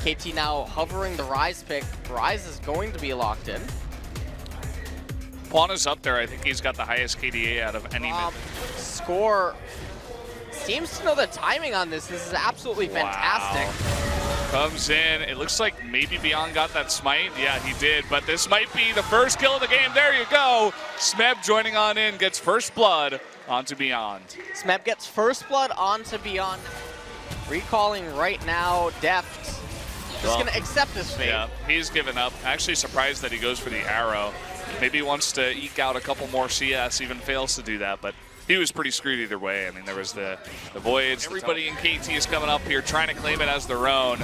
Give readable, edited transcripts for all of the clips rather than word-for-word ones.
KT now hovering the Ryze pick. Ryze is going to be locked in. Pawn is up there. I think he's got the highest KDA out of any mid. Score seems to know the timing on this. This is absolutely fantastic. Wow. Comes in. It looks like maybe Beyond got that smite. Yeah, he did. But this might be the first kill of the game. There you go. Smeb joining on in, gets first blood onto Beyond. Smeb gets first blood onto Beyond. Recalling right now, Deft just going to accept his fate. Yeah, he's given up. Actually surprised that he goes for the arrow. Maybe he wants to eke out a couple more CS, even fails to do that, but he was pretty screwed either way. I mean, there was the voids. Everybody in KT is coming up here, trying to claim it as their own.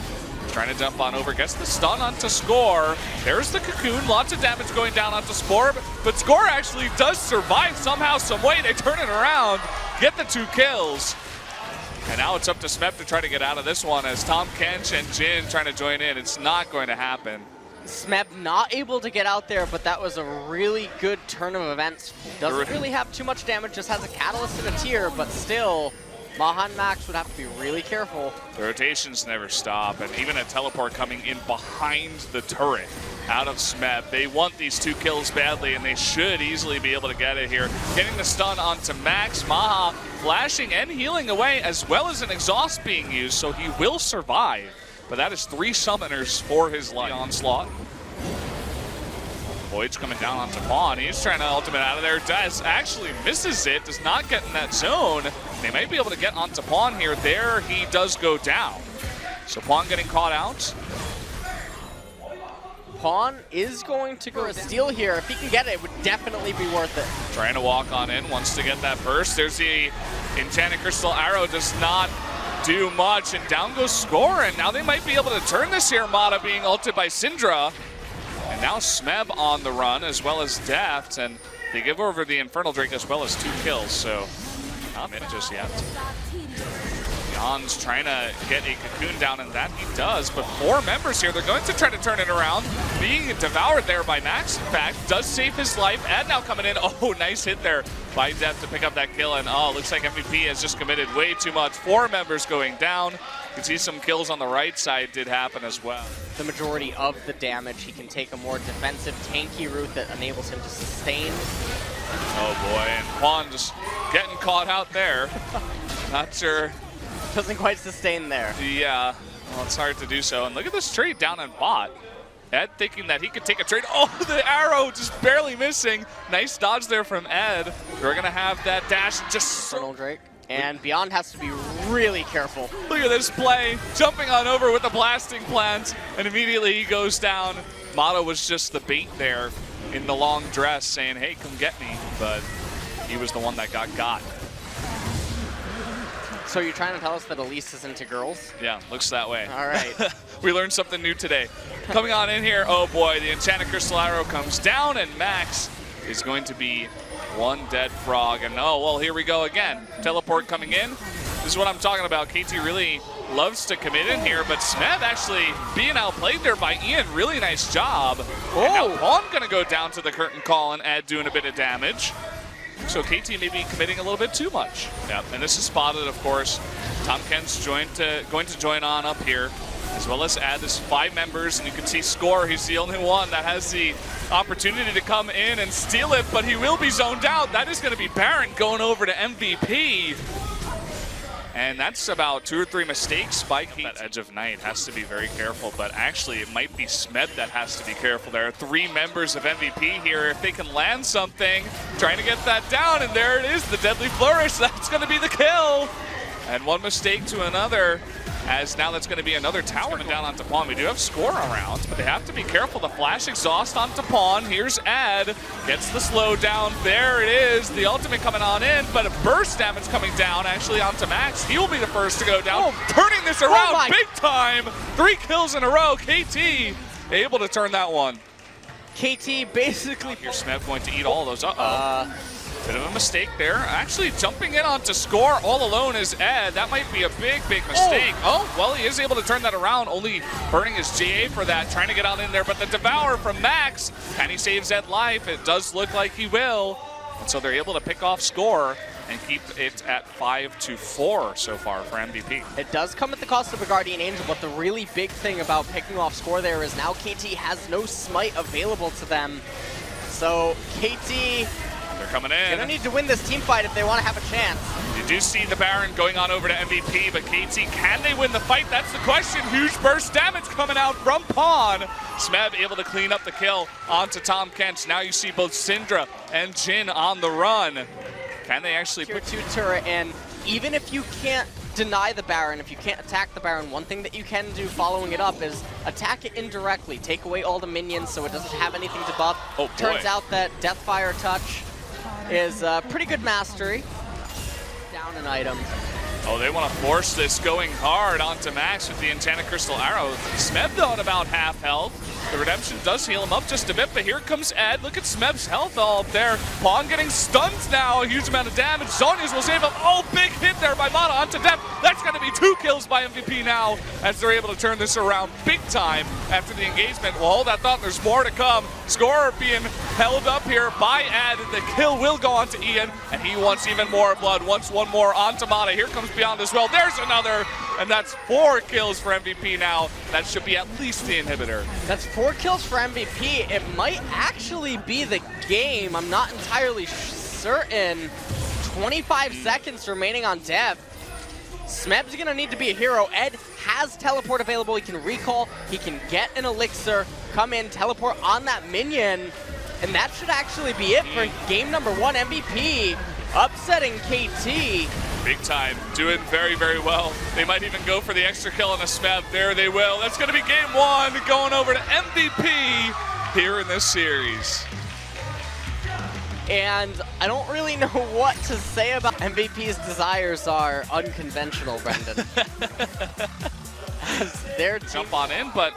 Trying to jump on over, gets the stun onto Score. There's the cocoon, lots of damage going down onto Spore, but Score actually does survive somehow, some way. They turn it around, get the 2 kills. And now it's up to Smep to try to get out of this one as Tom Kench and Jin trying to join in. It's not going to happen. Smeb not able to get out there, but that was a really good turn of events. Doesn't really have too much damage, just has a catalyst and a tier, but still, Mahan Max would have to be really careful. The rotations never stop, and even a teleport coming in behind the turret out of Smeb. They want these 2 kills badly, and they should easily be able to get it here. Getting the stun onto Max. Maha flashing and healing away, as well as an exhaust being used, so he will survive. But that is 3 summoners for his life. Onslaught. Void's coming down onto Pawn. He's trying to ultimate out of there. Does actually misses it. Does not get in that zone. They might be able to get onto Pawn here. There he does go down. So Pawn getting caught out. Pawn is going to go a steal here. If he can get it, it would definitely be worth it. Trying to walk on in. Wants to get that burst. There's the Enchanted Crystal Arrow. Does not do much, and down goes Score, and now they might be able to turn this here. Mata being ulted by Syndra, and now Smeb on the run as well as Deft, and they give over the Infernal Drake as well as 2 kills, so not in just yet. Jan's trying to get a cocoon down, and that he does, but 4 members here. They're going to try to turn it around. Being devoured there by Max, in fact, does save his life. Ad now coming in. Oh, nice hit there by Deft to pick up that kill, and oh, looks like MVP has just committed way too much. 4 members going down. You can see some kills on the right side did happen as well. The majority of the damage, he can take a more defensive, tanky route that enables him to sustain. Oh boy, and Pawn just getting caught out there. Not sure. Doesn't quite sustain there. Yeah, well, it's hard to do so. And look at this trade down on bot. Ed thinking that he could take a trade. Oh, the arrow just barely missing. Nice dodge there from Ed. We're going to have that dash just... Infernal Drake. And Beyond has to be really careful. Look at this play. Jumping on over with the blasting plant. And immediately he goes down. Mata was just the bait there in the long dress saying, hey, come get me. But he was the one that got. So you're trying to tell us that Elise is into girls? Yeah, looks that way. All right. We learned something new today. Coming on in here, oh boy, the Enchanted Crystal Arrow comes down, and Max is going to be 1 dead frog. And oh, well, here we go again. Teleport coming in. This is what I'm talking about. KT really loves to commit in here, but Smeb actually being outplayed there by Ian. Really nice job. Oh. And now Pawn going to go down to the curtain call and Ed doing a bit of damage. So KT may be committing a little bit too much. Yep, and this is spotted, of course. Tom Kent's going to join on up here, as well as add this 5 members, and you can see Score. He's the only one that has the opportunity to come in and steal it, but he will be zoned out. That is going to be Baron going over to MVP. And that's about 2 or 3 mistakes by KT. That Edge of Night has to be very careful, but actually it might be Smeb that has to be careful. There are 3 members of MVP here. If they can land something, trying to get that down, and there it is, the Deadly Flourish. That's going to be the kill. And 1 mistake to another, as now that's going to be another tower coming down onto Pawn. We do have Score around, but they have to be careful. The flash exhaust onto Pawn. Here's Ad, gets the slow down. There it is, the ultimate coming on in, but a burst damage coming down actually onto Max. He will be the first to go down, turning this around big time. 3 kills in a row. KT able to turn that one. KT basically... Here, Smeb going to eat all those. Bit of a mistake there. Actually jumping in onto Score all alone is Ed. That might be a big mistake. Oh, well, he is able to turn that around, only burning his GA for that, trying to get on in there. But the Devour from Max, can he save Ed life? It does look like he will. And so they're able to pick off Score. and keep it at 5-4 so far for MVP. It does come at the cost of a Guardian Angel, but the really big thing about picking off score there is now KT has no smite available to them. So KT, they're coming in. gonna need to win this team fight if they want to have a chance. You do see the Baron going on over to MVP, but KT, can they win the fight? That's the question. Huge burst damage coming out from Pawn. Smeb able to clean up the kill onto Tom Kent. Now you see both Syndra and Jhin on the run. Can they actually Tier 2 turret, and even if you can't deny the Baron, if you can't attack the Baron, one thing that you can do following it up is attack it indirectly. Take away all the minions so it doesn't have anything to buff. Oh, turns out that Deathfire Touch is pretty good mastery. Down an item. Oh, they want to force this going hard onto Max with the Enchanted Crystal Arrow. Smeb though at about half health. The Redemption does heal him up just a bit, but here comes Ed. Look at Smeb's health all up there. Pawn getting stunned now, a huge amount of damage. Zhonya's will save him. Oh, big hit there by Mata onto Depth. That's going to be 2 kills by MVP now as they're able to turn this around big time after the engagement. Well, hold that thought, there's more to come. Score being held up here by Ed. The kill will go on to Ian, and he wants even more blood. Wants one more onto Mata. Here comes Beyond as well. There's another, and that's 4 kills for MVP now. That should be at least the inhibitor. That's 4 kills for MVP. It might actually be the game. I'm not entirely certain. 25 seconds remaining on Dev. Smeb's gonna need to be a hero. Ed has teleport available. He can recall, he can get an elixir, come in, teleport on that minion, and that should actually be it for game number 1. MVP upsetting KT. Big time, doing very, very well. They might even go for the extra kill on a Smeb. There they will. That's gonna be game 1, going over to MVP here in this series. And I don't really know what to say about MVP's desires are unconventional, Brendan. As their team jump on in, but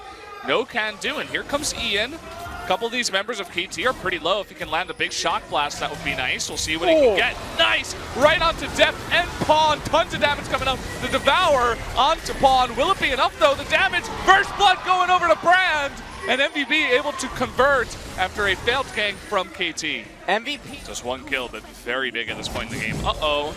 no can do. And here comes Ian. A couple of these members of KT are pretty low. If he can land a big shock blast, that would be nice. We'll see what he can get. Nice! Right onto Depth and Pawn. Tons of damage coming up. The Devour onto Pawn. Will it be enough, though? The damage. First blood going over to Brand. And MVP able to convert after a failed gank from KT. MVP. Just 1 kill, but very big at this point in the game. Uh-oh.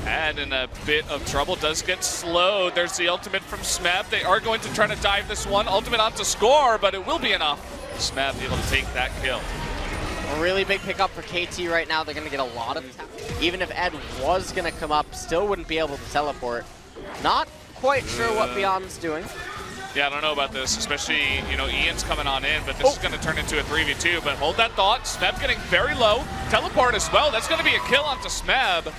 And in a bit of trouble, does get slowed. There's the ultimate from Smeb. They are going to try to dive this one. Ultimate onto Score, but it will be enough. Smeb able to take that kill. A really big pickup for KT right now. They're going to get a lot of even if Ed was going to come up, still wouldn't be able to teleport. Not quite sure what Beyond's doing. Yeah, I don't know about this, especially, you know, Ian's coming on in, but this is going to turn into a 3v2. But hold that thought. Smeb getting very low. Teleport as well. That's going to be a kill onto Smeb.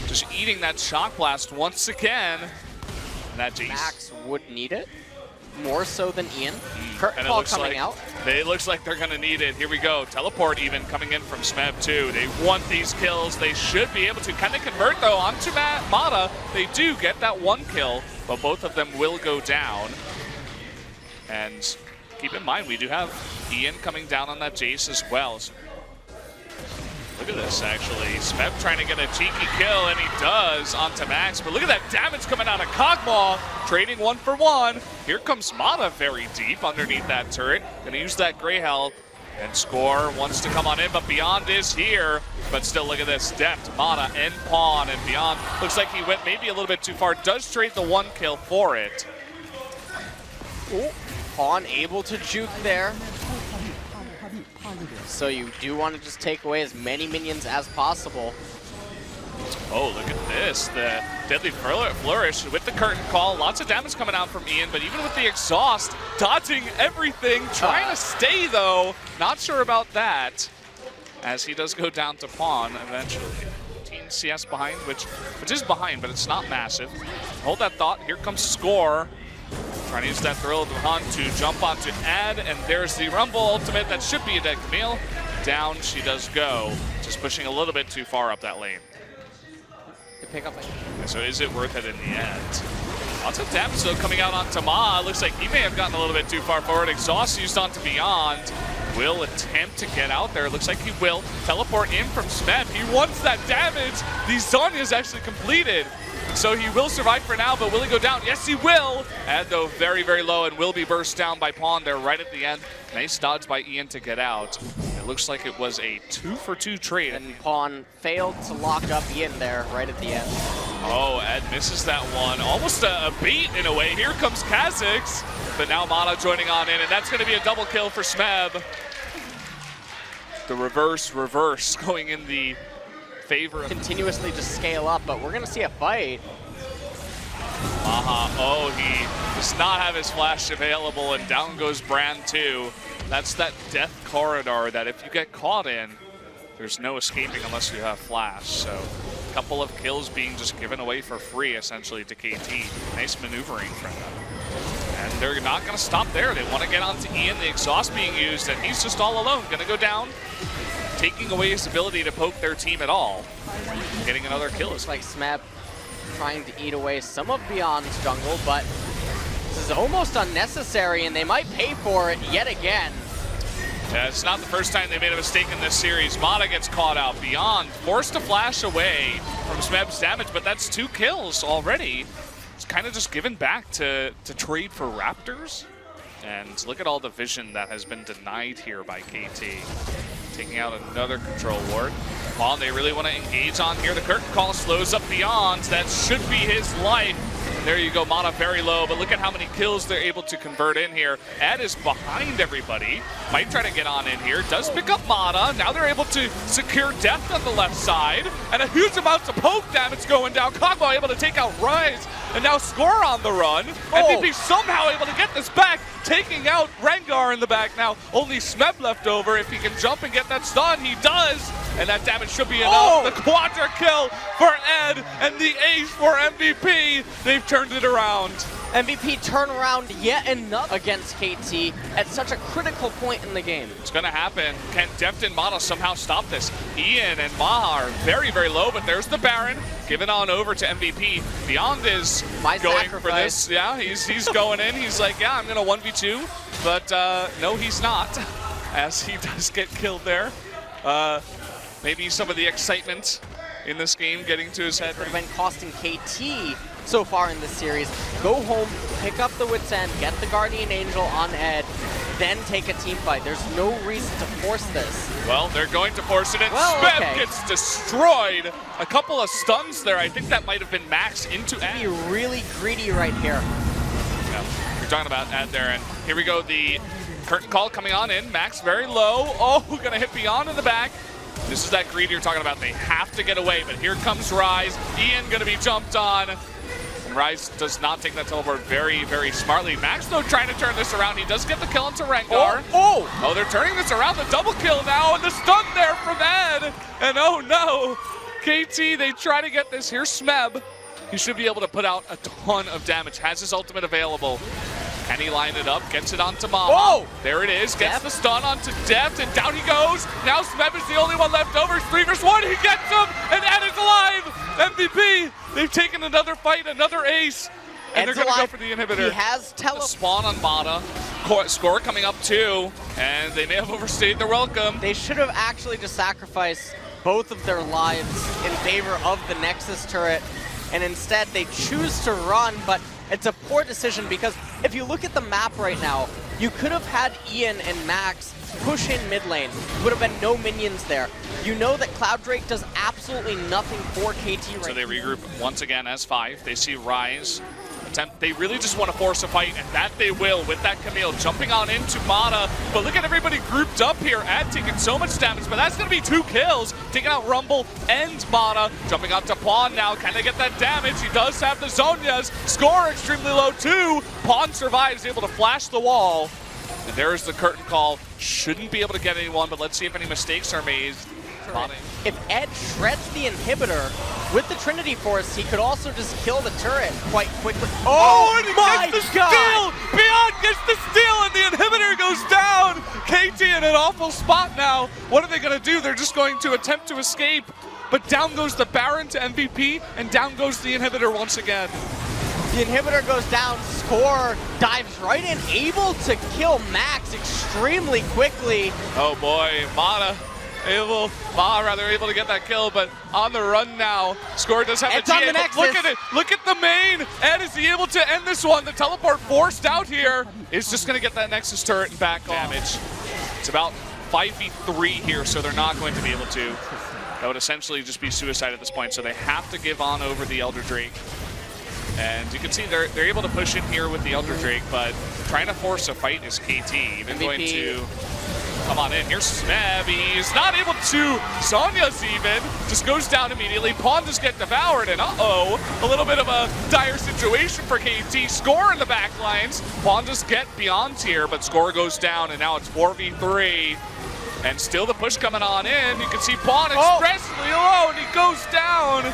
Just eating that shock blast once again. And that Jace. Max would need it more so than Ian. Curtain call coming out. It looks like they're going to need it. Here we go. Teleport even coming in from Smeb too. They want these kills. They should be able to. Can they convert though onto Mata? They do get that 1 kill, but both of them will go down. And keep in mind, we do have Ian coming down on that Jace as well. So look at this, actually. Smeb trying to get a cheeky kill, and he does onto Max. But look at that damage coming out of Kog'Maw, trading 1 for 1. Here comes Mata very deep underneath that turret. Gonna use that Grey Hell, and Score wants to come on in, but Beyond is here. But still, look at this. Depth, Mata, and Pawn, and Beyond. Looks like he went maybe a little bit too far. Does trade the 1 kill for it. Ooh. Pawn able to juke there. So you do want to just take away as many minions as possible. Oh, look at this. The Deadly Flourish with the curtain call. Lots of damage coming out from Ian, but even with the exhaust, dodging everything, trying to stay though. Not sure about that, as he does go down to Pawn eventually. 15 CS behind, which is behind, but it's not massive. Hold that thought. Here comes Score. Trying to use that Thrill of the Hunt to jump onto Ad, and there's the Rumble ultimate. That should be a dead Camille. Down she does go, just pushing a little bit too far up that lane. Pick up. So is it worth it in the end? Lots of damage though coming out onto Ma. Looks like he may have gotten a little bit too far forward. Exhaust used onto Beyond. Will attempt to get out there. Looks like he will. Teleport in from Smeb. He wants that damage. The Zonya's actually completed. So he will survive for now, but will he go down? Yes, he will. And though very, very low, and will be burst down by Pawn there right at the end. Nice dodge by Ian to get out. It looks like it was a 2-for-2 trade. And Pawn failed to lock up Ian there right at the end. Oh, Ed misses that one. Almost a beat in a way. Here comes Kha'Zix, but now Mana joining on in, and that's going to be a double kill for Smeb. The reverse going in the favor of continuously just scale up, but we're going to see a fight. Oh, he does not have his flash available, and down goes Brand 2. That's that death corridor that if you get caught in, there's no escaping unless you have flash. So a couple of kills being just given away for free, essentially, to KT. Nice maneuvering from them. And they're not going to stop there. They want to get onto Ian, the exhaust being used, and he's just all alone. Going to go down, taking away his ability to poke their team at all. Getting another kill. Looks like Smeb trying to eat away some of Beyond's jungle, but this is almost unnecessary, and they might pay for it yet again. Yeah, it's not the first time they made a mistake in this series. Mata gets caught out. Beyond forced to flash away from Smeb's damage, but that's 2 kills already. It's kind of just given back to trade for Raptors. And look at all the vision that has been denied here by KT. Taking out another control ward. Well, they really want to engage on here. The curtain call slows up Beyond. That should be his life. And there you go, Mana very low, but look at how many kills they're able to convert in here. Ed is behind everybody. Might try to get on in here. Does pick up Mana. Now they're able to secure Death on the left side. And a huge amount of poke damage going down. Kog'Maw able to take out Rise. And now Score on the run. MVP somehow able to get this back, taking out Rengar in the back. Now only Smeb left over. If he can jump and get that stun, he does. And that damage should be enough. The quadra kill for Ed and the ace for MVP. They've turned it around. MVP turn around yet another against KT at such a critical point in the game. It's going to happen. Can Deft and Mana somehow stop this? Ian and Maha are very, very low, but there's the Baron given on over to MVP. Beyond is going for this. Yeah, he's going in. He's like, yeah, I'm going to 1v2. But no, he's not, as he does get killed there. Maybe some of the excitement in this game getting to his head. Would have been costing KT so far in this series. Go home, pick up the Wit's End, get the Guardian Angel on Ed, then take a team fight. There's no reason to force this. Well, they're going to force it, and Smeb gets destroyed. A couple of stuns there. I think that might have been Max into Ed. Be really greedy right here. Yeah, you're talking about Ed there, and here we go. The curtain call coming on in. Max very low. Oh, gonna hit Beyond in the back. This is that greed you're talking about. They have to get away, but here comes Rise. Ian gonna be jumped on. And Rise does not take that teleport very, very smartly. Max, though, trying to turn this around. He does get the kill into Rengar. Oh, they're turning this around. The double kill now, and the stun there from Ed. And oh no, KT, they try to get this. Here's Smeb. He should be able to put out a ton of damage. Has his ultimate available. Can he line it up? Gets it onto Maha. There it is. Gets the stun onto Deft, and down he goes. Now Smeb is the only one left over. 3 vs 1. He gets him, and Ed is alive. MVP. They've taken another fight, another ace, and they're going to go for the inhibitor. He has spawn on Mata. Score coming up too, and they may have overstayed their welcome. They should have actually just sacrificed both of their lives in favor of the Nexus turret, and instead they choose to run, but it's a poor decision because if you look at the map right now, you could have had Ian and Max push in mid lane. There would have been no minions there. You know that Cloud Drake does absolutely nothing for KT right now. So they regroup once again as 5. They see Rise. They really just want to force a fight, and that they will with that Camille jumping on into Mana. But look at everybody grouped up here. Ed taking so much damage, but that's going to be 2 kills. Taking out Rumble and Mana. Jumping out to Pawn now. Can they get that damage? He does have the Zhonya's. Score extremely low too. Pawn survives, able to flash the wall. And there's the curtain call. Shouldn't be able to get anyone, but let's see if any mistakes are made. If Ed shreds the inhibitor with the Trinity Force, he could also just kill the turret quite quickly. Oh, and he gets the steal! Beyond gets the steal, and the inhibitor goes down! KT in an awful spot now. What are they going to do? They're just going to attempt to escape. But down goes the Baron to MVP, and down goes the inhibitor once again. The inhibitor goes down, Score dives right in, able to kill Max extremely quickly. Oh boy, Mana able to get that kill, but on the run now. Score does have Ed's the on the Nexus. Look at it, look at the main. Ed, is he able to end this one? The teleport forced out here is just gonna get that Nexus turret and back damage. It's about 5v3 here, so they're not going to be able to. That would essentially just be suicide at this point, so they have to give on over the Elder Drake. And you can see they're able to push in here with the Elder Drake, but trying to force a fight is KT. Even MVP. going to come on in. Here's Smeb. He's not able to. Sonya's even. Just goes down immediately. Pawn just get devoured, and uh-oh. A little bit of a dire situation for KT. Score in the back lines. Pawn just get beyond tier, but score goes down, and now it's 4v3. And still the push coming on in. You can see Pawn expressly alone. He goes down.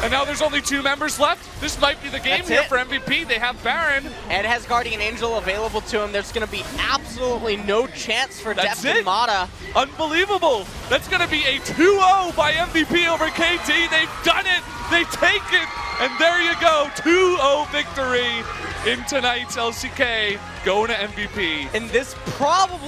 And now there's only 2 members left. This might be the game here for MVP. They have Baron. And has Guardian Angel available to him. There's going to be absolutely no chance for Deft and Mata. Unbelievable. That's going to be a 2-0 by MVP over KT. They've done it. They take it. And there you go. 2-0 victory in tonight's LCK. Going to MVP. And this probably